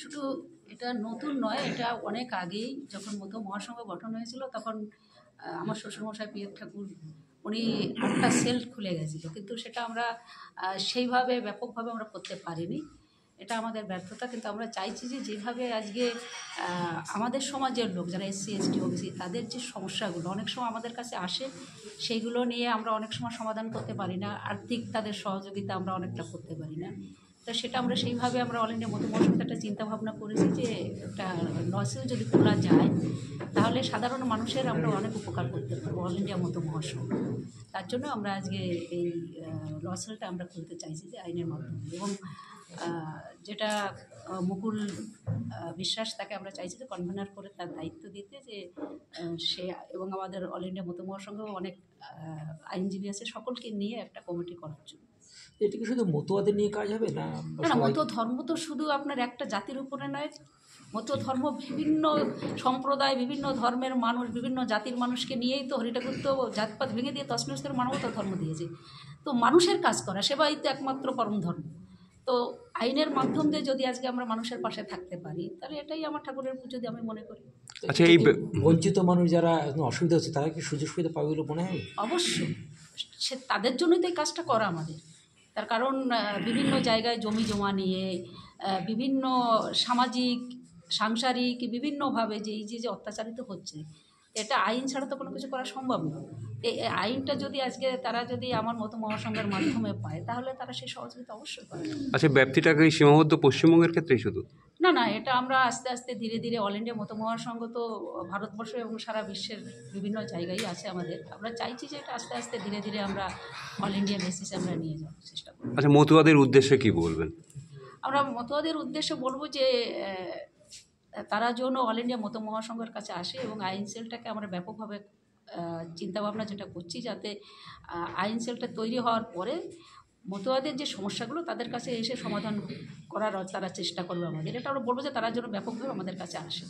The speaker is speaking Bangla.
শুধু এটা নতুন নয়, এটা অনেক আগেই যখন মতো মহাসংঘ গঠন হয়েছিল তখন আমার শ্বশুরমশাই পি এফ ঠাকুর উনি 8টা সেল খুলে গেছিল, কিন্তু সেটা আমরা সেইভাবে ব্যাপকভাবে আমরা করতে পারিনি। এটা আমাদের ব্যর্থতা। কিন্তু আমরা চাইছি যে যেভাবে আজকে আমাদের সমাজের লোক যারা এসসি এসটি ওবিসি তাদের যে সমস্যাগুলো অনেক সময় আমাদের কাছে আসে, সেইগুলো নিয়ে আমরা অনেক সময় সমাধান করতে পারি না, আর্থিক তাদের সহযোগিতা আমরা অনেকটা করতে পারি না। তো সেটা আমরা সেইভাবে আমরা অল ইন্ডিয়া মতো মহাসংঘ একটা চিন্তাভাবনা করেছি যে একটা লসেও যদি তোলা যায় তাহলে সাধারণ মানুষের আমরা অনেক উপকার করতে পারবো অল ইন্ডিয়া মতো মহাসংঘ। তার জন্য আমরা আজকে এই লসেলটা আমরা খুলতে চাইছি যে আইনের মাধ্যমে, এবং যেটা মুকুল বিশ্বাস তাকে আমরা চাইছি যে কনভেনার করে তার দায়িত্ব দিতে, যে সে এবং আমাদের অল ইন্ডিয়া মতো মহাসংঘ অনেক আইনজীবী আছে, সকলকে নিয়ে একটা কমিটি করার জন্য। এটা কি শুধু মতুয়াদের নিয়ে কাজ হবে না? না, মতো ধর্ম তো শুধু আপনার একটা জাতির উপরে নয়। মতো ধর্ম বিভিন্ন সম্প্রদায়, বিভিন্ন ধর্মের মানুষ, বিভিন্ন জাতির মানুষকে নিয়েই তো হরি ঠাকুর তো জাতপাত ভেঙে দিয়ে তসনস্থের মানবতা ধর্ম দিয়েছে। তো মানুষের কাজ করা, সেবাই তো একমাত্র পরম ধর্ম। তো আইনের মাধ্যম দিয়ে যদি আজকে আমরা মানুষের পাশে থাকতে পারি তাহলে এটাই আমার ঠাকুরের পুজো দিয়ে আমি মনে করি। আচ্ছা, এই বঞ্চিত মানুষ যারা অসুবিধা হচ্ছে তারা কি সুযোগ সুবিধা পাবে বলে মনে হয়? অবশ্যই, সে তাদের জন্যই তো এই কাজটা করা আমাদের। তার কারণ বিভিন্ন জায়গায় জমি জমা নিয়ে বিভিন্ন সামাজিক সাংসারিক বিভিন্নভাবে যে এই যে অত্যাচারিত হচ্ছে, এটা আইন ছাড়া তো কোনো কিছু করা সম্ভব না। এই আইনটা যদি আজকে তারা যদি আমার মতো মহাসংঘের মাধ্যমে পায় তাহলে তারা সেই সহযোগিতা অবশ্যই পাবে। আচ্ছা, ব্যাপ্তিটাকে সীমাবদ্ধ পশ্চিমবঙ্গের ক্ষেত্রেই শুধু? না না, এটা আমরা আস্তে আস্তে ধীরে ধীরে অল ইন্ডিয়া মতো মহাসংঘ তো ভারতবর্ষ এবং সারা বিশ্বের বিভিন্ন জায়গায় আছে আমাদের। আমরা চাইছি যে এটা আস্তে আস্তে ধীরে ধীরে আমরা অল ইন্ডিয়া বেসিসে আমরা নিয়ে যাওয়ার চেষ্টা করব। আচ্ছা, মতুয়াদের উদ্দেশ্যে কি বলবেন? আমরা মতুয়াদের উদ্দেশ্যে বলবো যে তারা যেন অল ইন্ডিয়া মতো মহাসংঘের কাছে আসে এবং আইন সেলটাকে আমরা ব্যাপকভাবে চিন্তাভাবনা যেটা করছি, যাতে আইন সেলটা তৈরি হওয়ার পরে মতুয়াদের যে সমস্যাগুলো তাদের কাছে এসে সমাধান করার তারা চেষ্টা করবে আমাদের। এটা আমরা বলবো যে তারা যেন ব্যাপকভাবে আমাদের কাছে আসে।